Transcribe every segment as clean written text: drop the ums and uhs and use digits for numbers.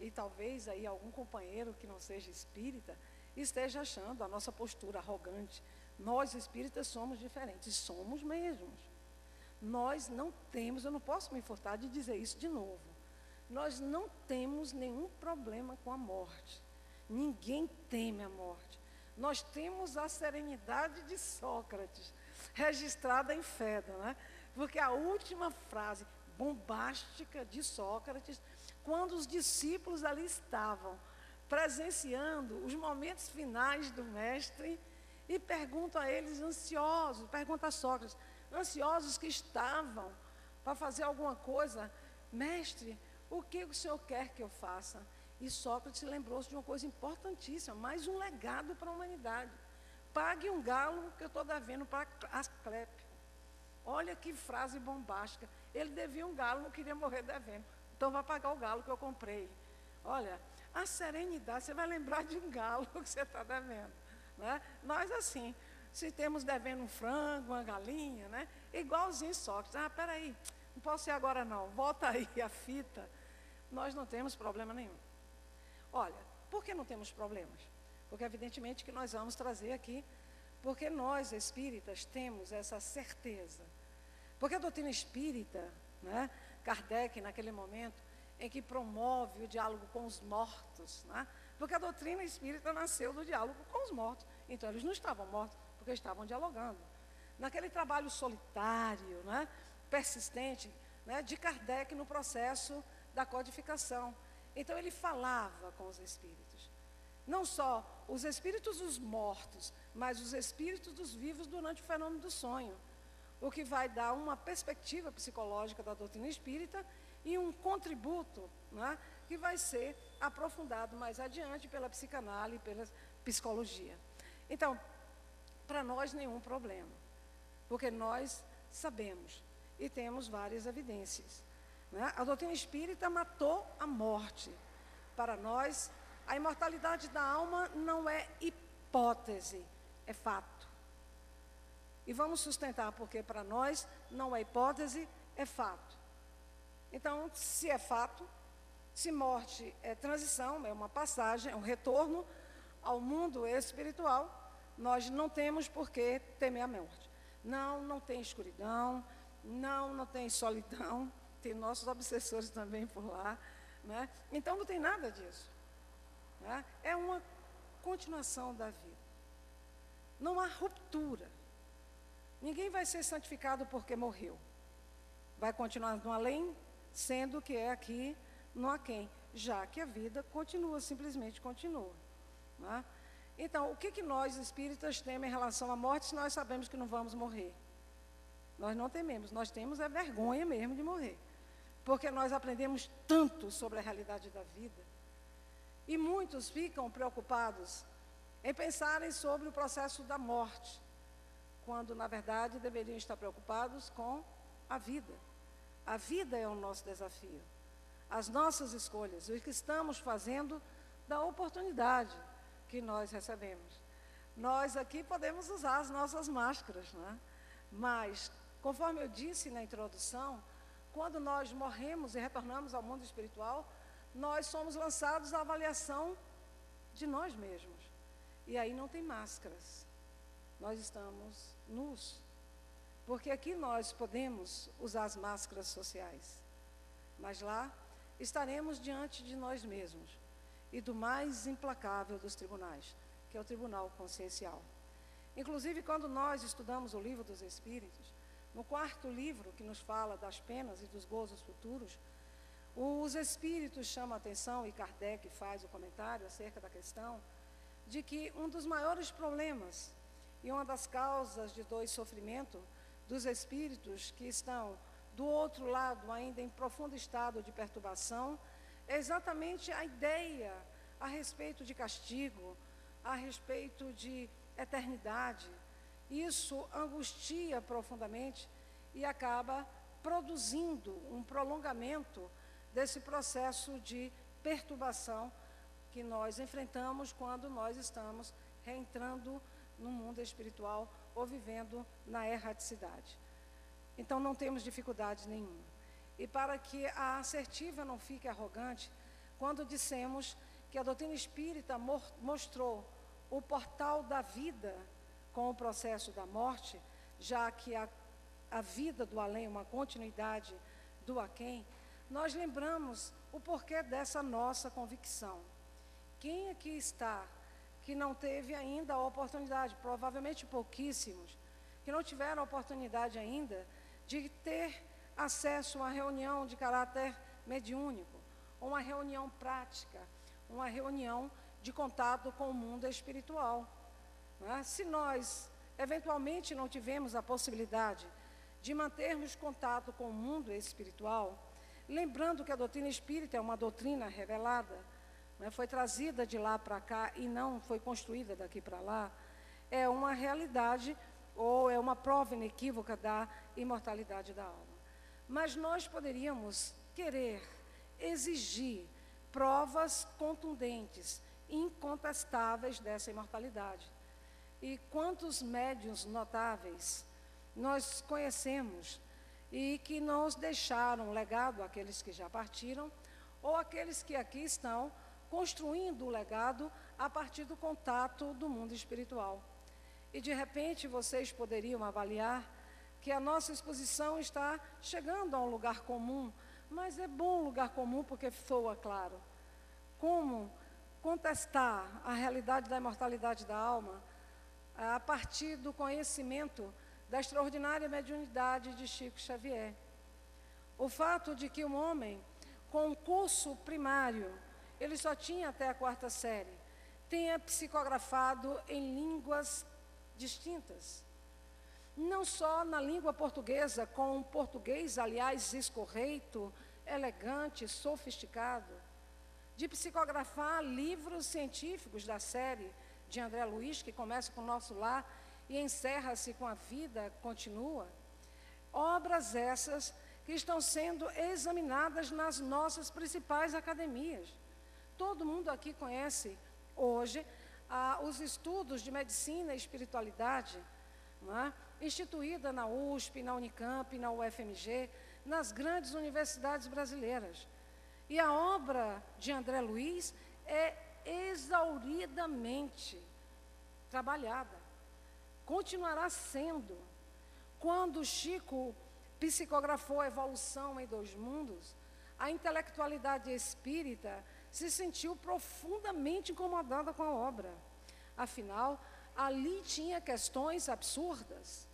e talvez aí algum companheiro que não seja espírita esteja achando a nossa postura arrogante. Nós espíritas somos diferentes, somos mesmos. Nós não temos, eu não posso me furtar de dizer isso de novo, nós não temos nenhum problema com a morte. Ninguém teme a morte. Nós temos a serenidade de Sócrates, registrada em Fédon, né? Porque a última frase bombástica de Sócrates, quando os discípulos ali estavam presenciando os momentos finais do mestre, e perguntam a eles ansiosos, pergunta a Sócrates, ansiosos que estavam para fazer alguma coisa, mestre, o que o senhor quer que eu faça? E Sócrates lembrou-se de uma coisa importantíssima, mais um legado para a humanidade. Pague um galo que eu estou devendo para Asclepio. Olha que frase bombástica. Ele devia um galo, não queria morrer devendo. Então vai pagar o galo que eu comprei. Olha, a serenidade, você vai lembrar de um galo que você está devendo. Né? Nós assim, se temos devendo um frango, uma galinha, né? Igualzinho Sócrates. Ah, peraí, não posso ir agora não, volta aí a fita. Nós não temos problema nenhum. Olha, por que não temos problemas? Porque evidentemente que nós vamos trazer aqui, porque nós espíritas temos essa certeza. Porque a doutrina espírita, né, Kardec naquele momento em que promove o diálogo com os mortos, né, porque a doutrina espírita nasceu do diálogo com os mortos, então eles não estavam mortos, porque estavam dialogando. Naquele trabalho solitário, né, persistente, né, de Kardec no processo da codificação. Então ele falava com os espíritos. Não só os espíritos dos mortos, mas os espíritos dos vivos durante o fenômeno do sonho. O que vai dar uma perspectiva psicológica da doutrina espírita e um contributo, né, que vai ser aprofundado mais adiante pela psicanálise e pela psicologia. Então, para nós nenhum problema, porque nós sabemos e temos várias evidências. Né? A doutrina espírita matou a morte. Para nós, a imortalidade da alma não é hipótese, é fato. E vamos sustentar, porque para nós não é hipótese, é fato. Então, se é fato, se morte é transição, é uma passagem, é um retorno ao mundo espiritual, nós não temos por que temer a morte. Não, não tem escuridão, não tem solidão, tem nossos obsessores também por lá, né? Então não tem nada disso, né? É uma continuação da vida. Não há ruptura. Ninguém vai ser santificado porque morreu. Vai continuar no além, sendo que é aqui no aquém, já que a vida continua, simplesmente continua. Né? Então, o que nós espíritas temos em relação à morte, se nós sabemos que não vamos morrer? Nós não tememos, nós temos a vergonha mesmo de morrer. Porque nós aprendemos tanto sobre a realidade da vida. E muitos ficam preocupados em pensarem sobre o processo da morte, quando, na verdade, deveriam estar preocupados com a vida. A vida é o nosso desafio. As nossas escolhas, o que estamos fazendo da oportunidade que nós recebemos. Nós aqui podemos usar as nossas máscaras, né? Mas, conforme eu disse na introdução, quando nós morremos e retornamos ao mundo espiritual, nós somos lançados à avaliação de nós mesmos. E aí não tem máscaras. Nós estamos nus. Porque aqui nós podemos usar as máscaras sociais. Mas lá estaremos diante de nós mesmos e do mais implacável dos tribunais, que é o tribunal consciencial. Inclusive, quando nós estudamos o livro dos Espíritos, no quarto livro que nos fala das penas e dos gozos futuros, os Espíritos chamam a atenção, e Kardec faz o comentário acerca da questão, de que um dos maiores problemas e uma das causas de dor e sofrimento dos espíritos que estão do outro lado, ainda em profundo estado de perturbação, é exatamente a ideia a respeito de castigo, a respeito de eternidade. Isso angustia profundamente e acaba produzindo um prolongamento desse processo de perturbação que nós enfrentamos quando nós estamos reentrando no mundo espiritual ou vivendo na erraticidade. Então não temos dificuldades nenhuma. E para que a assertiva não fique arrogante, quando dissemos que a doutrina espírita mostrou o portal da vida com o processo da morte, já que a vida do além, uma continuidade do aquém, nós lembramos o porquê dessa nossa convicção. Quem aqui está que não teve ainda a oportunidade, provavelmente pouquíssimos, que não tiveram a oportunidade ainda de ter acesso a uma reunião de caráter mediúnico, uma reunião prática, uma reunião de contato com o mundo espiritual, né? Se nós, eventualmente, não tivemos a possibilidade de mantermos contato com o mundo espiritual, lembrando que a doutrina espírita é uma doutrina revelada, né? Foi trazida de lá para cá e não foi construída daqui para lá, é uma realidade ou é uma prova inequívoca da imortalidade da alma. Mas nós poderíamos querer exigir provas contundentes, incontestáveis dessa imortalidade. E quantos médiuns notáveis nós conhecemos e que nos deixaram legado àqueles que já partiram, ou aqueles que aqui estão construindo o legado a partir do contato do mundo espiritual. E de repente vocês poderiam avaliar que a nossa exposição está chegando a um lugar comum, mas é bom lugar comum porque soa claro. Como contestar a realidade da imortalidade da alma a partir do conhecimento da extraordinária mediunidade de Chico Xavier? O fato de que um homem com um curso primário, ele só tinha até a 4ª série, tenha psicografado em línguas distintas, não só na língua portuguesa, com um português, aliás, escorreito, elegante, sofisticado, de psicografar livros científicos da série de André Luiz, que começa com o Nosso Lar e encerra-se com A Vida Continua, obras essas que estão sendo examinadas nas nossas principais academias. Todo mundo aqui conhece hoje os estudos de medicina e espiritualidade, não é? Instituída na USP, na Unicamp, na UFMG, nas grandes universidades brasileiras. E a obra de André Luiz é exauridamente trabalhada. Continuará sendo. Quando Chico psicografou Evolução em Dois Mundos, a intelectualidade espírita se sentiu profundamente incomodada com a obra. Afinal, ali tinha questões absurdas.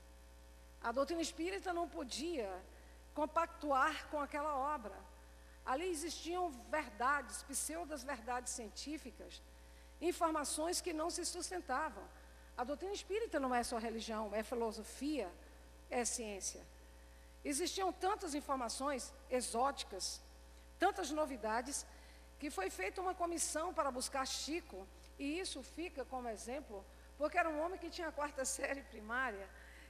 A doutrina espírita não podia compactuar com aquela obra. Ali existiam verdades, pseudo-verdades científicas, informações que não se sustentavam. A doutrina espírita não é só religião, é filosofia, é ciência. Existiam tantas informações exóticas, tantas novidades, que foi feita uma comissão para buscar Chico, e isso fica como exemplo, porque era um homem que tinha a 4ª série primária,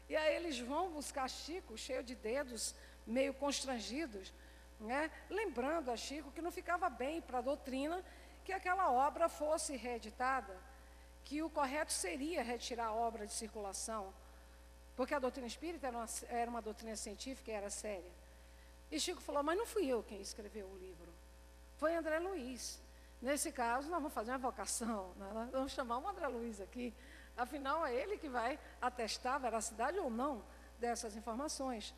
e aí eles vão buscar Chico, cheio de dedos, meio constrangidos, né? Lembrando a Chico que não ficava bem para a doutrina que aquela obra fosse reeditada, que o correto seria retirar a obra de circulação, porque a doutrina espírita era uma doutrina científica e era séria. E Chico falou, mas não fui eu quem escreveu o livro, foi André Luiz. Nesse caso, nós vamos fazer uma vocação, né? Nós vamos chamar o André Luiz aqui, afinal é ele que vai atestar a veracidade ou não dessas informações.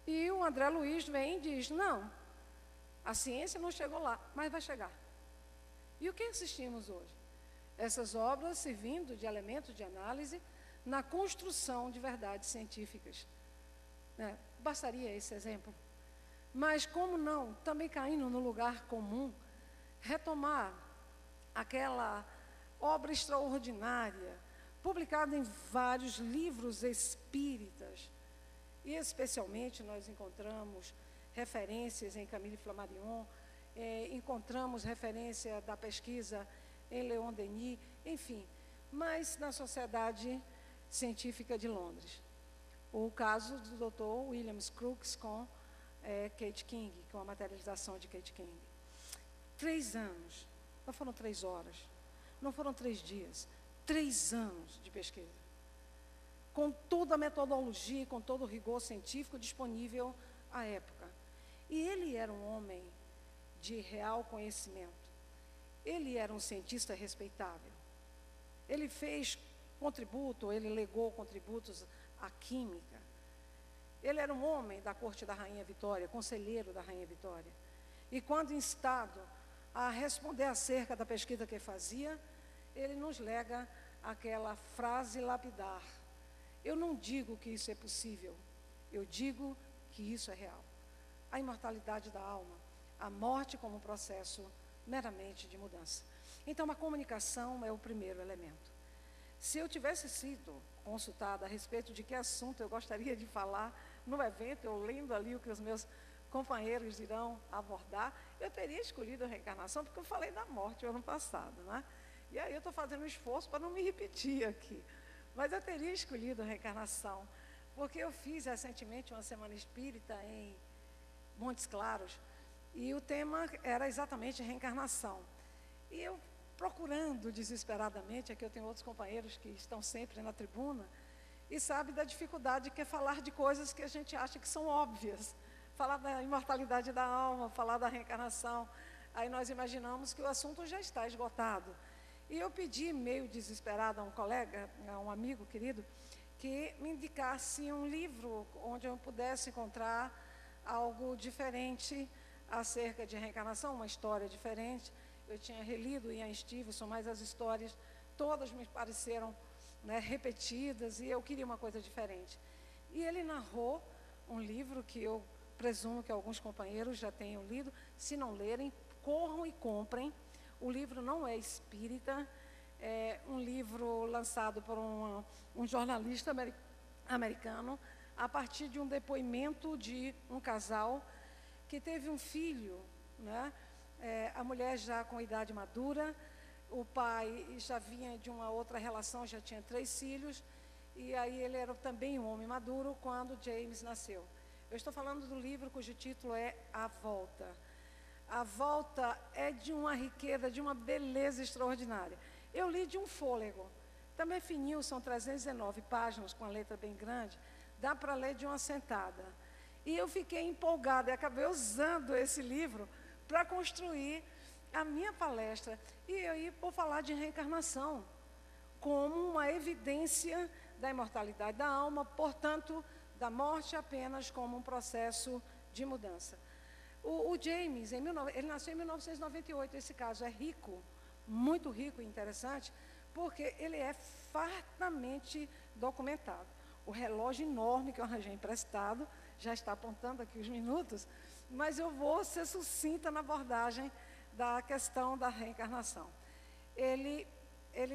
E o André Luiz vem e diz, não, a ciência não chegou lá, mas vai chegar. E o que assistimos hoje? Essas obras servindo de elemento de análise na construção de verdades científicas, né? Bastaria esse exemplo. Mas como não, também caindo no lugar comum, retomar aquela obra extraordinária, publicada em vários livros espíritas, e especialmente nós encontramos referências em Camille Flammarion, encontramos referência da pesquisa em Leon Denis, enfim, mas na Sociedade Científica de Londres. O caso do Dr. William Crookes com Kate King, com a materialização de Kate King. 3 anos, não foram 3 horas, não foram 3 dias, 3 anos de pesquisa, com toda a metodologia, com todo o rigor científico disponível à época. E ele era um homem de real conhecimento. Ele era um cientista respeitável. Ele fez contributo, ele legou contributos à química. Ele era um homem da corte da Rainha Vitória, conselheiro da Rainha Vitória. E quando instado a responder acerca da pesquisa que fazia, ele nos lega aquela frase lapidar: eu não digo que isso é possível, eu digo que isso é real. A imortalidade da alma, a morte como um processo meramente de mudança. Então, a comunicação é o primeiro elemento. Se eu tivesse sido consultada a respeito de que assunto eu gostaria de falar no evento, eu lendo ali o que os meus companheiros irão abordar, eu teria escolhido a reencarnação, porque eu falei da morte o ano passado, né? E aí eu estou fazendo um esforço para não me repetir aqui. Mas eu teria escolhido a reencarnação, porque eu fiz recentemente uma semana espírita em Montes Claros, e o tema era exatamente reencarnação. E eu, procurando desesperadamente, aqui eu tenho outros companheiros que estão sempre na tribuna, e sabe da dificuldade que é falar de coisas que a gente acha que são óbvias. Falar da imortalidade da alma, falar da reencarnação. Aí nós imaginamos que o assunto já está esgotado. E eu pedi, meio desesperado, a um colega, a um amigo querido, que me indicasse um livro onde eu pudesse encontrar algo diferente acerca de reencarnação, uma história diferente. Eu tinha relido Ian Stevenson, mas as histórias todas me pareceram, né, repetidas, e eu queria uma coisa diferente. E ele narrou um livro que eu presumo que alguns companheiros já tenham lido. Se não lerem, corram e comprem. O livro não é espírita, é um livro lançado por um jornalista americano, a partir de um depoimento de um casal que teve um filho, né? A mulher já com idade madura, o pai já vinha de uma outra relação, já tinha 3 filhos, e aí ele era também um homem maduro quando James nasceu. Eu estou falando do livro cujo título é A Volta. A Volta é de uma riqueza, de uma beleza extraordinária. Eu li de um fôlego. Também é fininho, são 319 páginas, com a letra bem grande. Dá para ler de uma sentada. E eu fiquei empolgada e acabei usando esse livro para construir a minha palestra. E eu vou falar de reencarnação como uma evidência da imortalidade da alma, portanto, da morte apenas como um processo de mudança. O James, ele nasceu em 1998, esse caso é rico, muito rico e interessante, porque ele é fartamente documentado. O relógio enorme que eu arranjei emprestado, já está apontando aqui os minutos, mas eu vou ser sucinta na abordagem da questão da reencarnação. Ele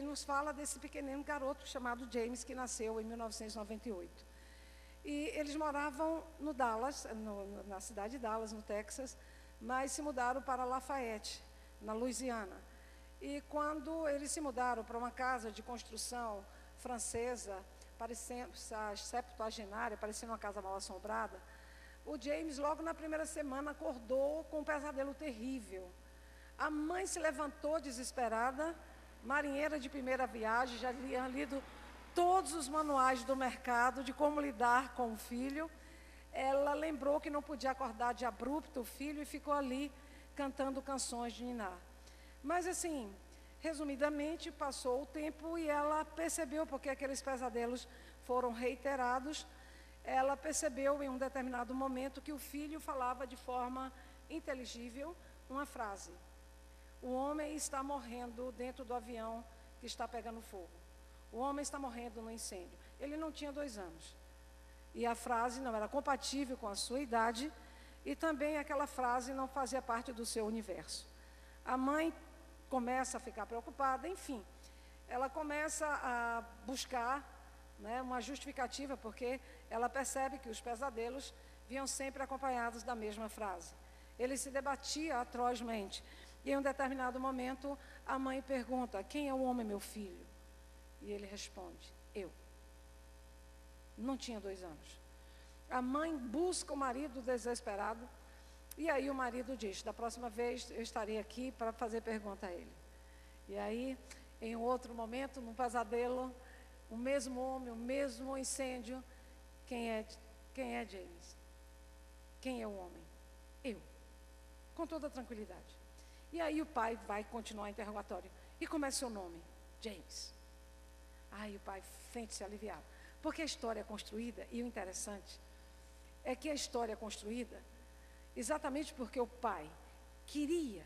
nos fala desse pequenino garoto chamado James, que nasceu em 1998. E eles moravam no Dallas, na cidade de Dallas, no Texas, mas se mudaram para Lafayette, na Louisiana. E quando eles se mudaram para uma casa de construção francesa, parecendo septuagenária, parecendo uma casa mal assombrada, o James, logo na primeira semana, acordou com um pesadelo terrível. A mãe se levantou desesperada, marinheira de primeira viagem, já tinha lido todos os manuais do mercado de como lidar com o filho. Ela lembrou que não podia acordar de abrupto o filho e ficou ali cantando canções de ninar. Mas assim, resumidamente, passou o tempo e ela percebeu, porque aqueles pesadelos foram reiterados, ela percebeu em um determinado momento que o filho falava de forma inteligível uma frase: o homem está morrendo dentro do avião que está pegando fogo. O homem está morrendo no incêndio. Ele não tinha 2 anos. E a frase não era compatível com a sua idade, e também aquela frase não fazia parte do seu universo. A mãe começa a ficar preocupada, enfim. Ela começa a buscar, né, uma justificativa, porque ela percebe que os pesadelos vinham sempre acompanhados da mesma frase. Ele se debatia atrozmente. E em um determinado momento, a mãe pergunta: quem é o homem, meu filho? E ele responde: eu. Não tinha 2 anos. A mãe busca o marido desesperado, e aí o marido diz: da próxima vez eu estarei aqui para fazer pergunta a ele. E aí, em outro momento, num pesadelo, o mesmo homem, o mesmo incêndio. Quem é James? Quem é o homem? Eu. com toda tranquilidade. E aí o pai vai continuar o interrogatório. E como é seu nome? James. Aí o pai sente-se aliviado. Porque a história é construída, e o interessante é que a história é construída exatamente porque o pai queria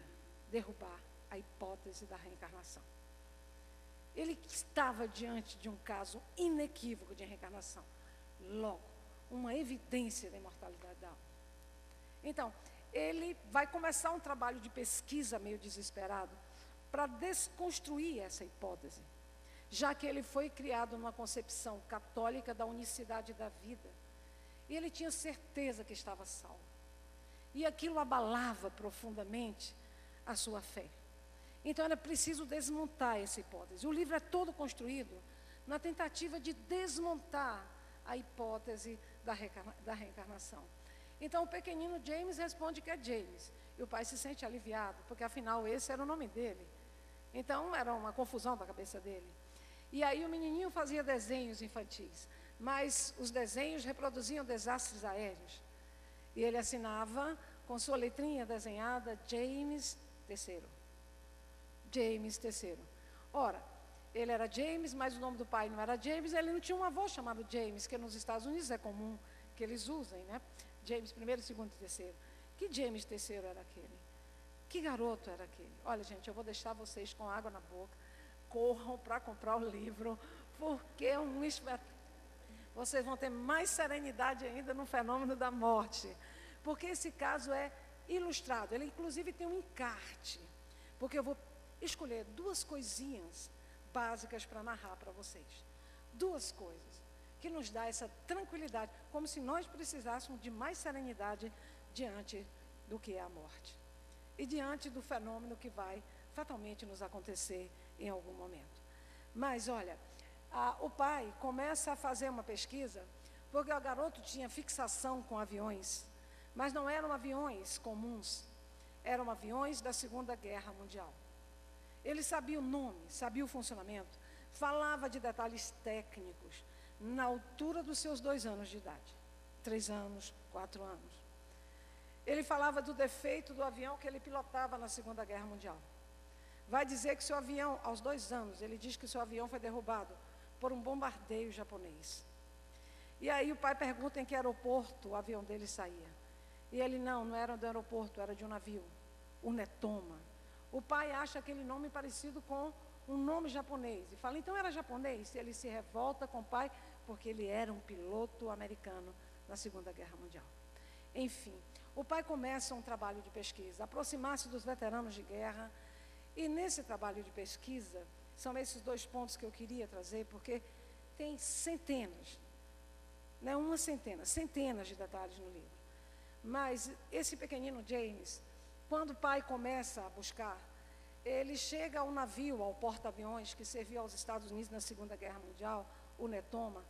derrubar a hipótese da reencarnação. Ele estava diante de um caso inequívoco de reencarnação. Logo, uma evidência da imortalidade da alma. Então, ele vai começar um trabalho de pesquisa meio desesperado para desconstruir essa hipótese, já que ele foi criado numa concepção católica da unicidade da vida. E ele tinha certeza que estava salvo. E aquilo abalava profundamente a sua fé. Então era preciso desmontar essa hipótese. O livro é todo construído na tentativa de desmontar a hipótese da reencarnação. Então o pequenino James responde que é James. E o pai se sente aliviado, porque afinal esse era o nome dele. Então era uma confusão da cabeça dele. E aí o menininho fazia desenhos infantis, mas os desenhos reproduziam desastres aéreos. E ele assinava com sua letrinha desenhada James III. James III. Ora, ele era James, mas o nome do pai não era James, ele não tinha um avô chamado James, que nos Estados Unidos é comum que eles usem, né? James I, segundo e terceiro. Que James III era aquele? Que garoto era aquele? Olha, gente, eu vou deixar vocês com água na boca. Corram para comprar o livro, porque é um espetáculo. Vocês vão ter mais serenidade ainda no fenômeno da morte, porque esse caso é ilustrado. Ele inclusive tem um encarte, porque eu vou escolher duas coisinhas básicas para narrar para vocês. Duas coisas que nos dá essa tranquilidade, como se nós precisássemos de mais serenidade diante do que é a morte e diante do fenômeno que vai fatalmente nos acontecer em algum momento. Mas olha, o pai começa a fazer uma pesquisa, porque o garoto tinha fixação com aviões, mas não eram aviões comuns, eram aviões da Segunda Guerra Mundial. Ele sabia o nome, sabia o funcionamento, falava de detalhes técnicos, na altura dos seus 2 anos de idade, 3 anos, 4 anos. Ele falava do defeito do avião que ele pilotava na Segunda Guerra Mundial. Vai dizer que seu avião, aos 2 anos, ele diz que seu avião foi derrubado por um bombardeio japonês. E aí o pai pergunta em que aeroporto o avião dele saía. E ele, não era do aeroporto, era de um navio, o Netoma. O pai acha aquele nome parecido com um nome japonês. E fala, então era japonês? Ele se revolta com o pai, porque ele era um piloto americano na Segunda Guerra Mundial. Enfim, o pai começa um trabalho de pesquisa, aproximar-se dos veteranos de guerra. E nesse trabalho de pesquisa, são esses 2 pontos que eu queria trazer, porque tem centenas, não é uma centena, centenas de detalhes no livro. Mas esse pequenino James, quando o pai começa a buscar, ele chega ao navio, ao porta-aviões, que servia aos Estados Unidos na Segunda Guerra Mundial, o Netoma,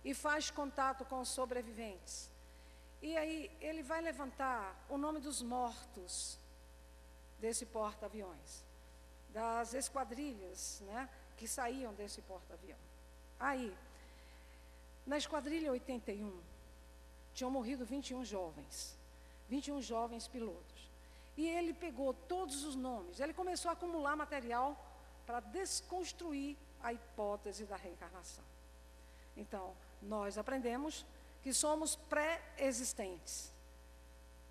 e faz contato com os sobreviventes. E aí ele vai levantar o nome dos mortos desse porta-aviões, das esquadrilhas, né, que saíam desse porta-avião. Aí, na esquadrilha 81, tinham morrido 21 jovens pilotos. E ele pegou todos os nomes, ele começou a acumular material para desconstruir a hipótese da reencarnação. Então, nós aprendemos que somos pré-existentes.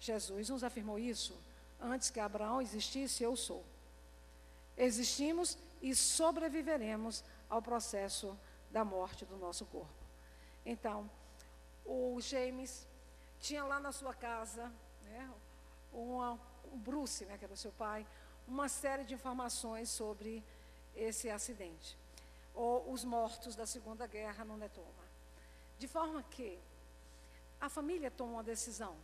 Jesus nos afirmou isso antes que Abraão existisse, eu sou. Existimos e sobreviveremos ao processo da morte do nosso corpo. Então, o James tinha lá na sua casa, né, o Bruce, né, que era o seu pai, uma série de informações sobre esse acidente, ou os mortos da Segunda Guerra no Netoma. De forma que a família tomou uma decisão,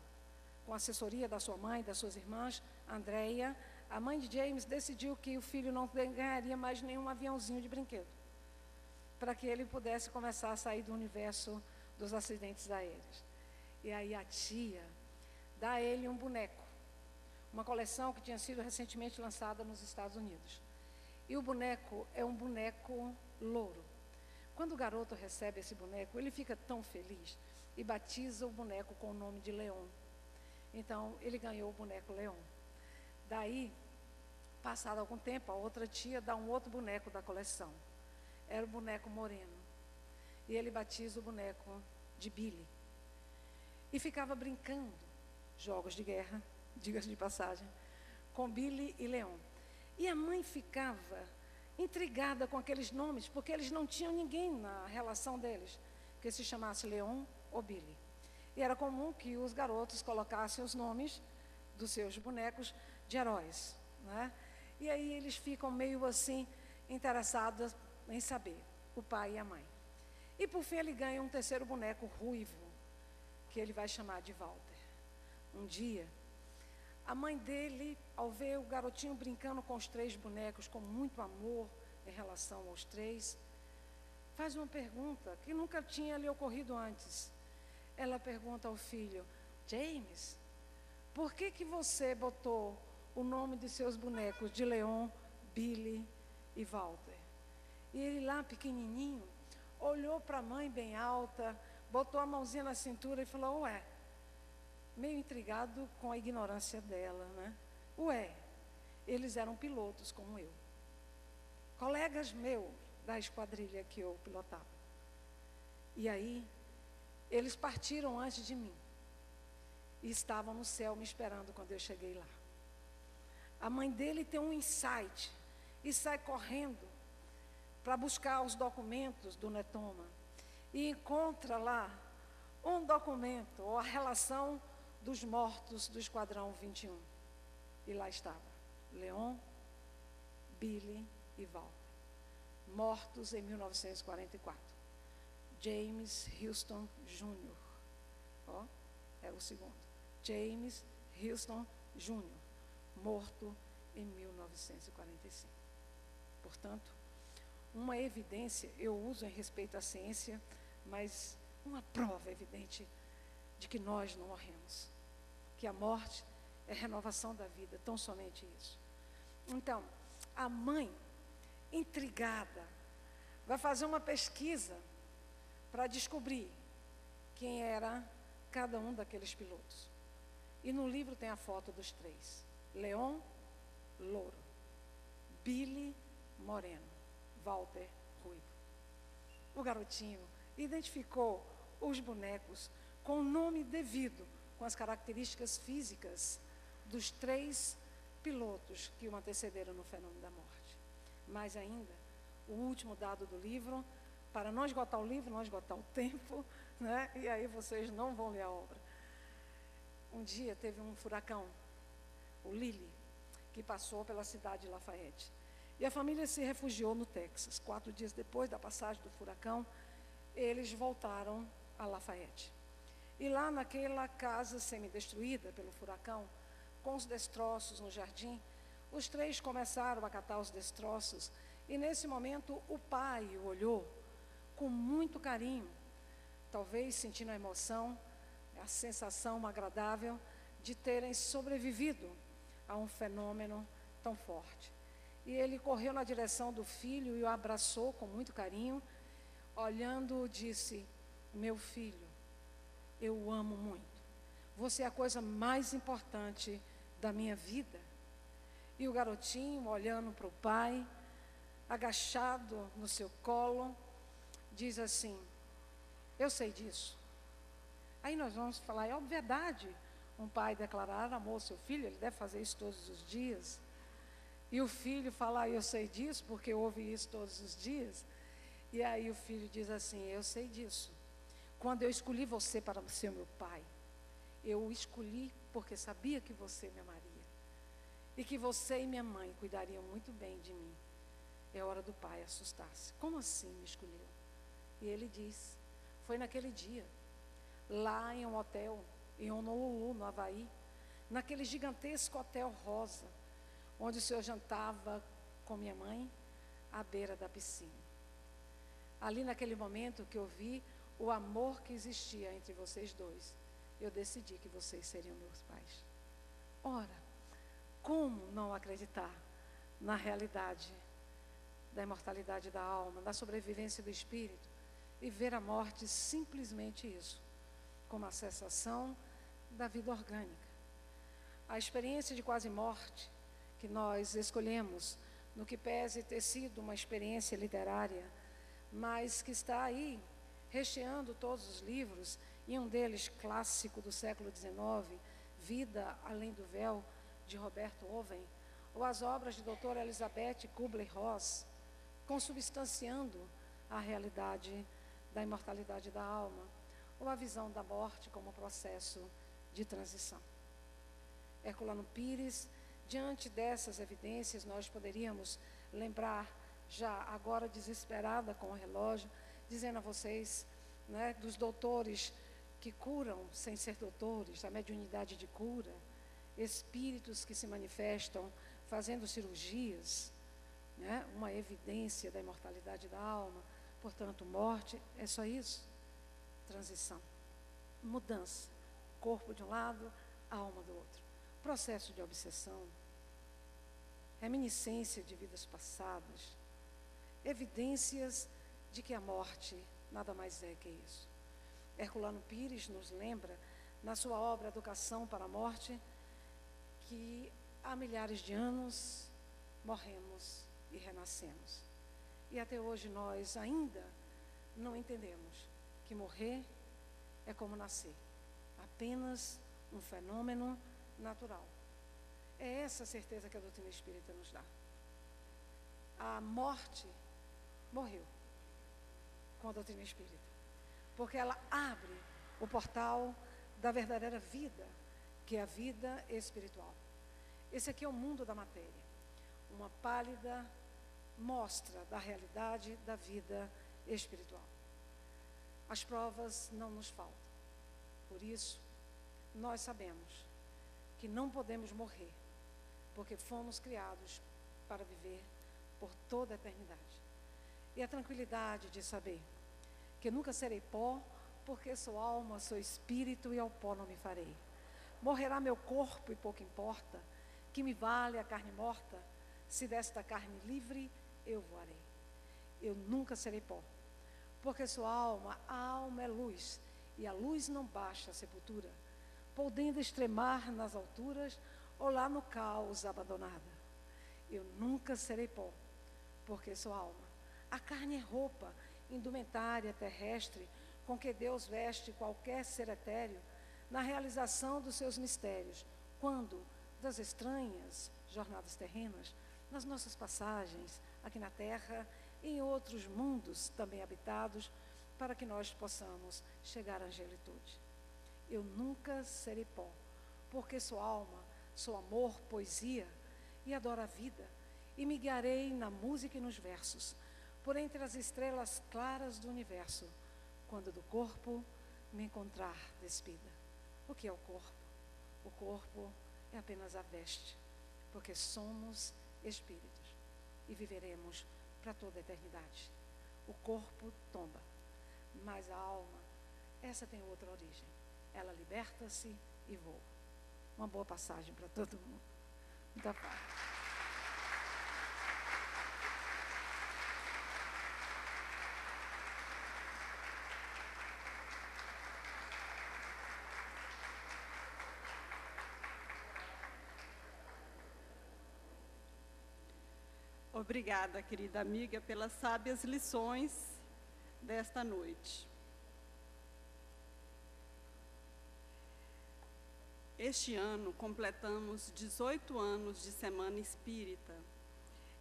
com a assessoria da sua mãe, das suas irmãs, Andréia. A mãe de James decidiu que o filho não ganharia mais nenhum aviãozinho de brinquedo, para que ele pudesse começar a sair do universo dos acidentes aéreos. E aí a tia dá a ele um boneco, uma coleção que tinha sido recentemente lançada nos Estados Unidos. E o boneco é um boneco louro. Quando o garoto recebe esse boneco, ele fica tão feliz e batiza o boneco com o nome de Leon. Então, ele ganhou o boneco Leon. Daí, passado algum tempo, a outra tia dá um outro boneco da coleção. Era o boneco Moreno. E ele batiza o boneco de Billy. E ficava brincando, jogos de guerra, diga-se de passagem, com Billy e Leon. E a mãe ficava intrigada com aqueles nomes, porque eles não tinham ninguém na relação deles que se chamasse Leon ou Billy. E era comum que os garotos colocassem os nomes dos seus bonecos de heróis, né? E aí eles ficam meio assim interessados em saber, o pai e a mãe. E por fim ele ganha um terceiro boneco ruivo, que ele vai chamar de Walter. Um dia, a mãe dele, ao ver o garotinho brincando com os 3 bonecos, com muito amor em relação aos 3, faz uma pergunta que nunca tinha lhe ocorrido antes. Ela pergunta ao filho: James, por que você botou o nome de seus bonecos de Leon, Billy e Walter? E ele lá, pequenininho, olhou para a mãe bem alta, botou a mãozinha na cintura e falou: ué, meio intrigado com a ignorância dela, né? Ué, eles eram pilotos como eu, colegas meus da esquadrilha que eu pilotava. E aí, eles partiram antes de mim e estavam no céu me esperando quando eu cheguei lá. A mãe dele tem um insight e sai correndo para buscar os documentos do Netoma e encontra lá um documento, ou a relação dos mortos do Esquadrão 21. E lá estava Leon, Billy e Walter, mortos em 1944. James Houston Jr., ó, era o segundo. James Houston Jr., morto em 1945. Portanto, uma evidência, eu uso em respeito à ciência, mas uma prova evidente de que nós não morremos, que a morte é renovação da vida, tão somente isso. Então, a mãe, intrigada, vai fazer uma pesquisa para descobrir quem era cada um daqueles pilotos. E no livro tem a foto dos 3. Leon, louro. Billy, moreno. Walter, ruivo. O garotinho identificou os bonecos com o nome devido, com as características físicas dos 3 pilotos que o antecederam no fenômeno da morte. Mais ainda, o último dado do livro, para não esgotar o livro, não esgotar o tempo, né? E aí vocês não vão ler a obra. Um dia teve um furacão, o Lily, que passou pela cidade de Lafayette. E a família se refugiou no Texas. 4 dias depois da passagem do furacão, eles voltaram a Lafayette. E lá naquela casa semidestruída pelo furacão, com os destroços no jardim, os 3 começaram a catar os destroços. E nesse momento o pai o olhou com muito carinho, talvez sentindo a emoção, a sensação agradável de terem sobrevivido a um fenômeno tão forte. E ele correu na direção do filho e o abraçou com muito carinho, olhando, disse: meu filho, eu o amo muito. Você é a coisa mais importante da minha vida. E o garotinho, olhando para o pai, agachado no seu colo, diz assim: eu sei disso. Aí nós vamos falar: é verdade, um pai declarar amor ao seu filho, ele deve fazer isso todos os dias. E o filho fala: eu sei disso, porque ouve isso todos os dias. E aí o filho diz assim: eu sei disso. Quando eu escolhi você para ser meu pai, eu o escolhi porque sabia que você me amaria. E que você e minha mãe cuidariam muito bem de mim. É hora do pai assustar-se. Como assim me escolheu? E ele diz: foi naquele dia, lá em um hotel, em Honolulu, no Havaí, naquele gigantesco hotel rosa, onde o senhor jantava com minha mãe, à beira da piscina. Ali naquele momento que eu vi o amor que existia entre vocês 2, eu decidi que vocês seriam meus pais. Ora, como não acreditar na realidade da imortalidade da alma, da sobrevivência do espírito, e ver a morte simplesmente isso, como a cessação da vida orgânica. A experiência de quase morte que nós escolhemos, no que pese ter sido uma experiência literária, mas que está aí, recheando todos os livros, e um deles clássico do século XIX, Vida Além do Véu, de Roberto Owen, ou as obras de doutora Elizabeth Kubler-Ross, consubstanciando a realidade da imortalidade da alma, ou a visão da morte como processo de transição. Herculano Pires, diante dessas evidências, nós poderíamos lembrar, já agora desesperada com o relógio, dizendo a vocês, né, dos doutores que curam sem ser doutores, da mediunidade de cura, espíritos que se manifestam fazendo cirurgias, né, uma evidência da imortalidade da alma. Portanto, morte é só isso, transição, mudança, corpo de um lado, alma do outro, processo de obsessão, reminiscência de vidas passadas, evidências de que a morte nada mais é que isso. Herculano Pires nos lembra, na sua obra Educação para a Morte, que há milhares de anos morremos e renascemos. E até hoje nós ainda não entendemos que morrer é como nascer, apenas um fenômeno natural. É essa a certeza que a doutrina espírita nos dá. A morte morreu com a doutrina espírita, porque ela abre o portal da verdadeira vida, que é a vida espiritual. Esse aqui é o mundo da matéria, uma pálida mostra da realidade da vida espiritual. As provas não nos faltam, por isso nós sabemos que não podemos morrer, porque fomos criados para viver por toda a eternidade. E a tranquilidade de saber que nunca serei pó, porque sou alma, sou espírito e ao pó não me farei. Morrerá meu corpo e pouco importa, que me vale a carne morta, se desta carne livre eu voarei. Eu nunca serei pó, porque sou alma, a alma é luz, e a luz não baixa a sepultura, podendo extremar nas alturas ou lá no caos abandonada. Eu nunca serei pó, porque sou alma. A carne é roupa, indumentária terrestre, com que Deus veste qualquer ser etéreo na realização dos seus mistérios, quando das estranhas jornadas terrenas, nas nossas passagens aqui na terra e em outros mundos também habitados, para que nós possamos chegar à angelitude. Eu nunca serei pó, porque sou alma, sou amor, poesia, e adoro a vida, e me guiarei na música e nos versos, por entre as estrelas claras do universo, quando do corpo me encontrar despida. O que é o corpo? O corpo é apenas a veste, porque somos espíritos, e viveremos para toda a eternidade. O corpo tomba, mas a alma, essa tem outra origem. Ela liberta-se e voa. Uma boa passagem para todo mundo. Muita paz. Obrigada, querida amiga, pelas sábias lições desta noite. Este ano completamos 18 anos de Semana Espírita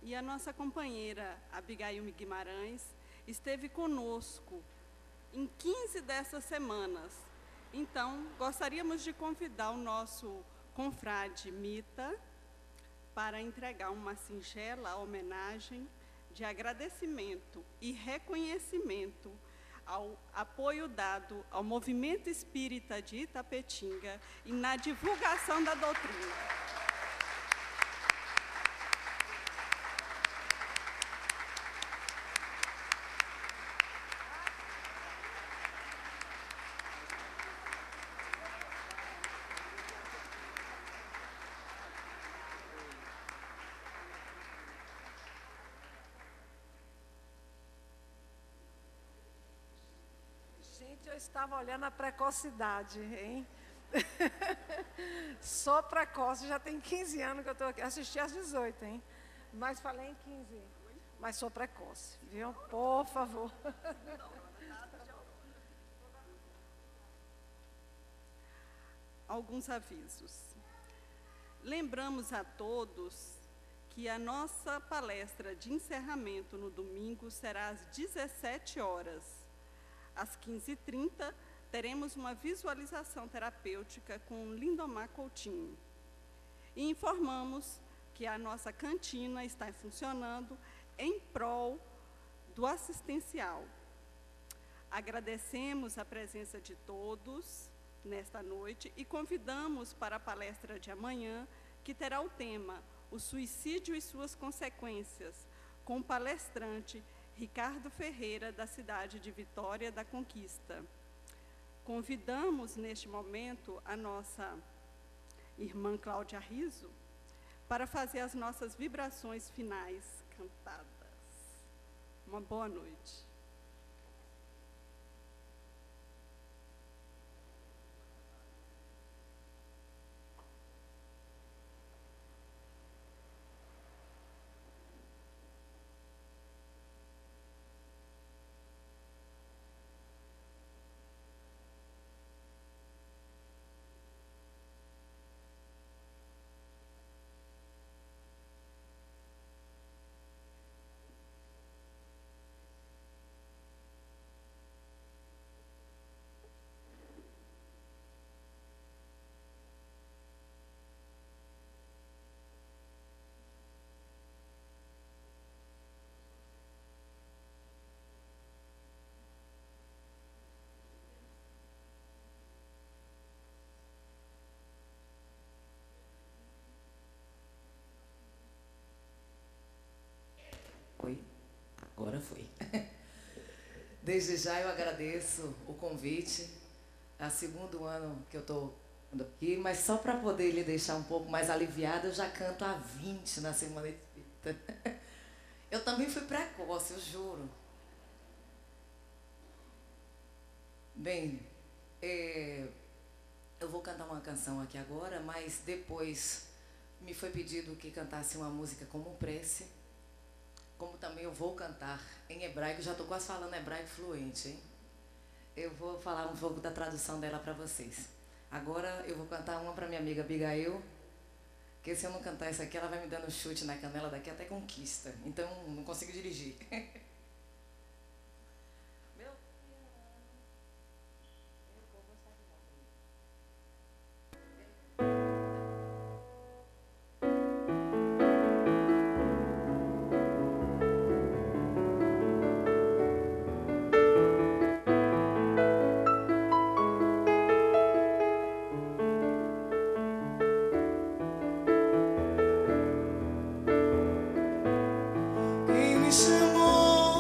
e a nossa companheira Abigail Guimarães esteve conosco em 15 dessas semanas. Então, gostaríamos de convidar o nosso confrade Mita para entregar uma singela homenagem de agradecimento e reconhecimento ao apoio dado ao Movimento Espírita de Itapetinga e na divulgação da doutrina. Eu estava olhando a precocidade, hein? Sou precoce, já tem 15 anos que eu estou aqui. Assisti às 18, hein? Mas falei em 15. Mas sou precoce, viu? Por favor. Alguns avisos. Lembramos a todos que a nossa palestra de encerramento no domingo será às 17 horas. Às 15h30, teremos uma visualização terapêutica com Lindomar Coutinho. E informamos que a nossa cantina está funcionando em prol do assistencial. Agradecemos a presença de todos nesta noite e convidamos para a palestra de amanhã, que terá o tema O Suicídio e Suas Consequências, com o palestrante Ricardo Ferreira, da cidade de Vitória da Conquista. Convidamos, neste momento, a nossa irmã Cláudia Riso para fazer as nossas vibrações finais cantadas. Uma boa noite. Oi, agora foi. Desde já eu agradeço o convite. É o segundo ano que eu estou aqui, mas só para poder lhe deixar um pouco mais aliviada, eu já canto há 20 na Semana Espírita. Eu também fui precoce, eu juro. Bem, eu vou cantar uma canção aqui agora, mas depois me foi pedido que cantasse uma música como prece. Como também eu vou cantar em hebraico, já estou quase falando hebraico fluente, hein? Eu vou falar um pouco da tradução dela para vocês. Agora eu vou cantar uma para minha amiga Abigail, que se eu não cantar essa aqui, ela vai me dando chute na canela daqui até Conquista. Então, não consigo dirigir. Quem me chamou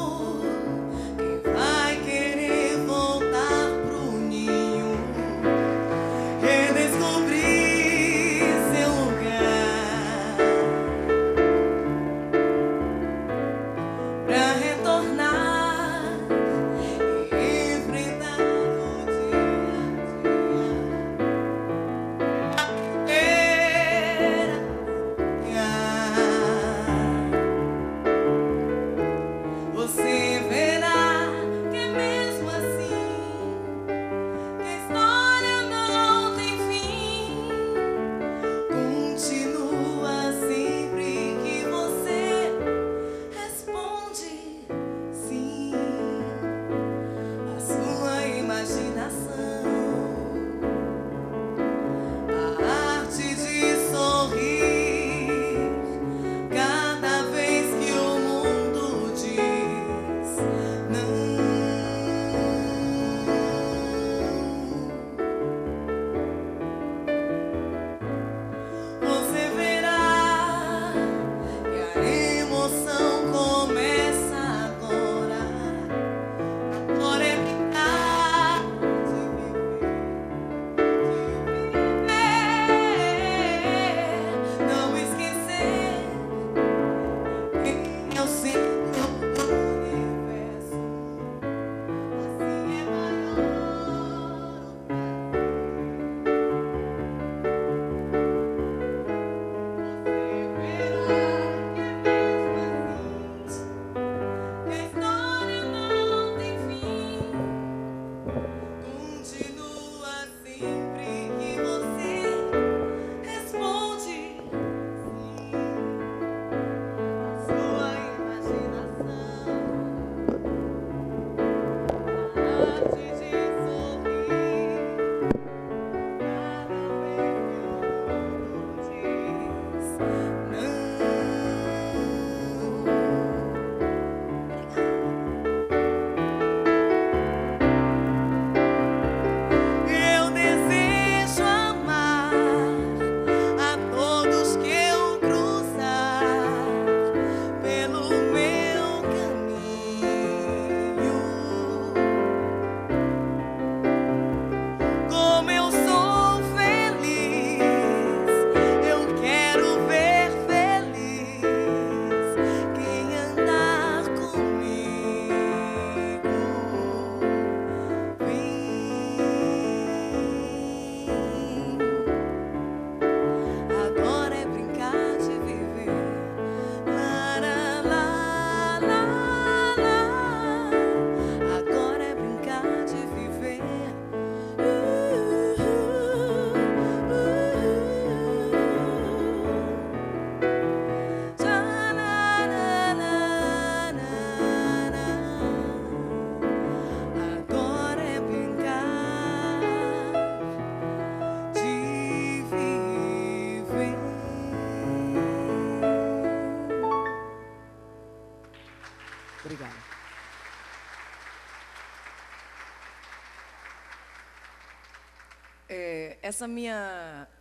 Obrigada.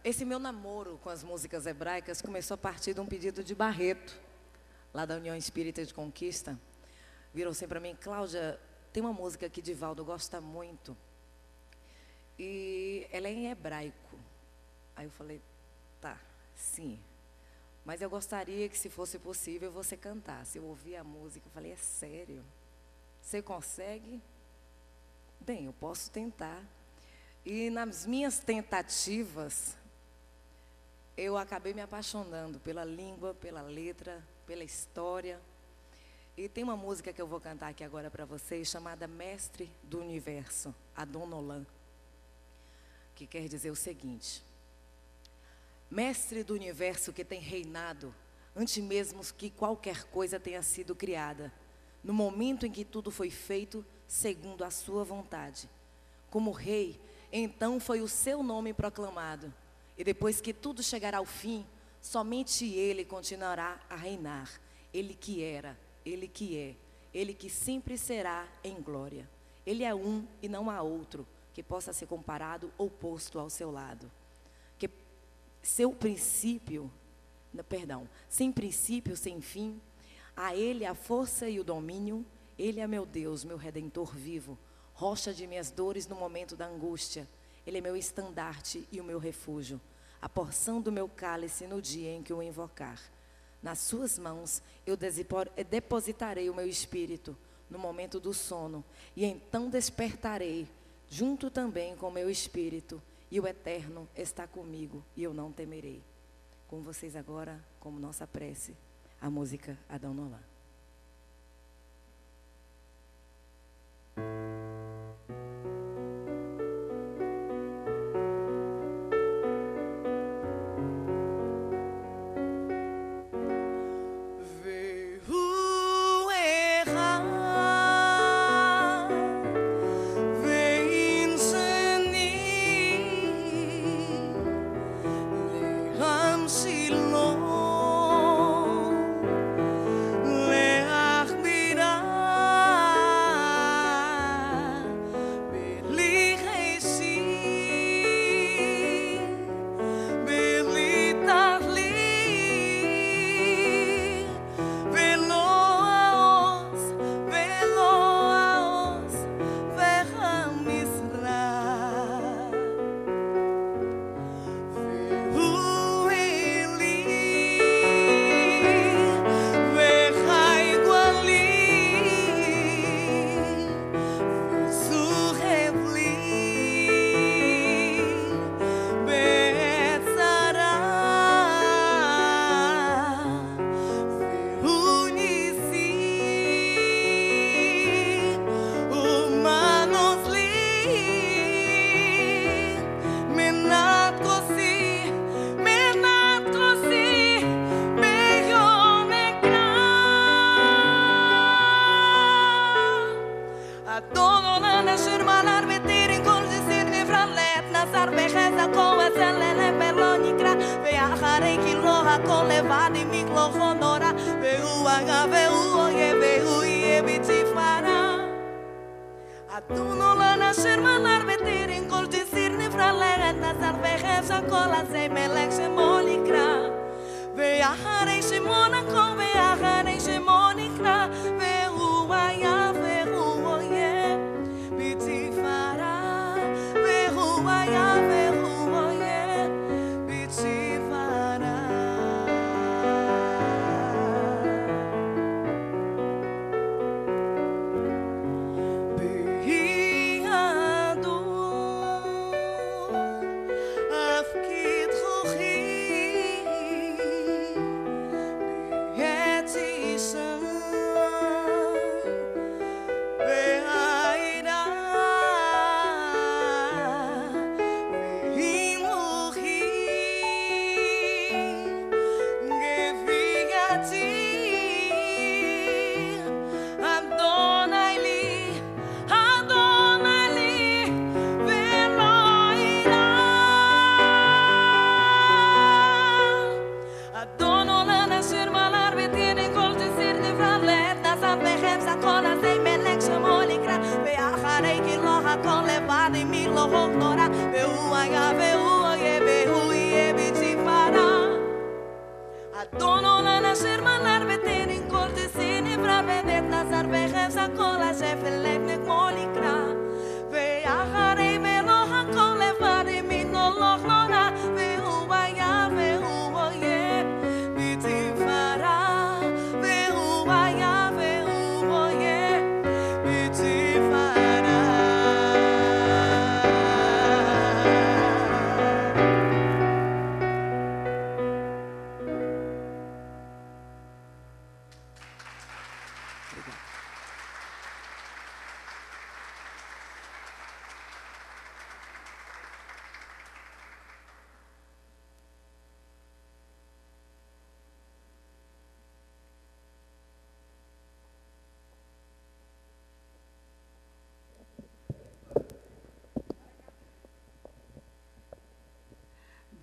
Esse meu namoro com as músicas hebraicas começou a partir de um pedido de Barreto, lá da União Espírita de Conquista. Virou assim para mim: Cláudia, tem uma música que Divaldo gosta muito e ela é em hebraico. Aí eu falei: tá, sim, mas eu gostaria que, se fosse possível, você cantasse. Eu ouvi a música, eu falei: é sério? Você consegue? Bem, eu posso tentar. E nas minhas tentativas, eu acabei me apaixonando pela língua, pela letra, pela história. E tem uma música que eu vou cantar aqui agora para vocês, chamada Mestre do Universo, Adon-Olam, que quer dizer o seguinte: Mestre do Universo que tem reinado antes mesmo que qualquer coisa tenha sido criada, no momento em que tudo foi feito segundo a sua vontade. Como Rei, então foi o seu nome proclamado, e depois que tudo chegará ao fim, somente Ele continuará a reinar. Ele que era, Ele que é, Ele que sempre será em glória. Ele é um e não há outro que possa ser comparado ou posto ao seu lado. Que sem princípio, sem fim, a Ele a força e o domínio. Ele é meu Deus, meu Redentor vivo, rocha de minhas dores no momento da angústia. Ele é meu estandarte e o meu refúgio, a porção do meu cálice no dia em que o invocar. Nas suas mãos eu depositarei o meu espírito no momento do sono, e então despertarei, junto também com o meu espírito, e o Eterno está comigo, e eu não temerei. Com vocês agora, como nossa prece, a música Adon-Olam.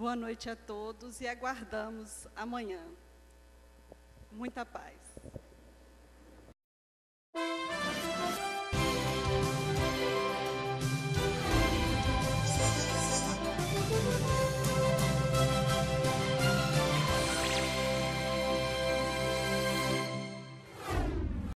Boa noite a todos e aguardamos amanhã. Muita paz.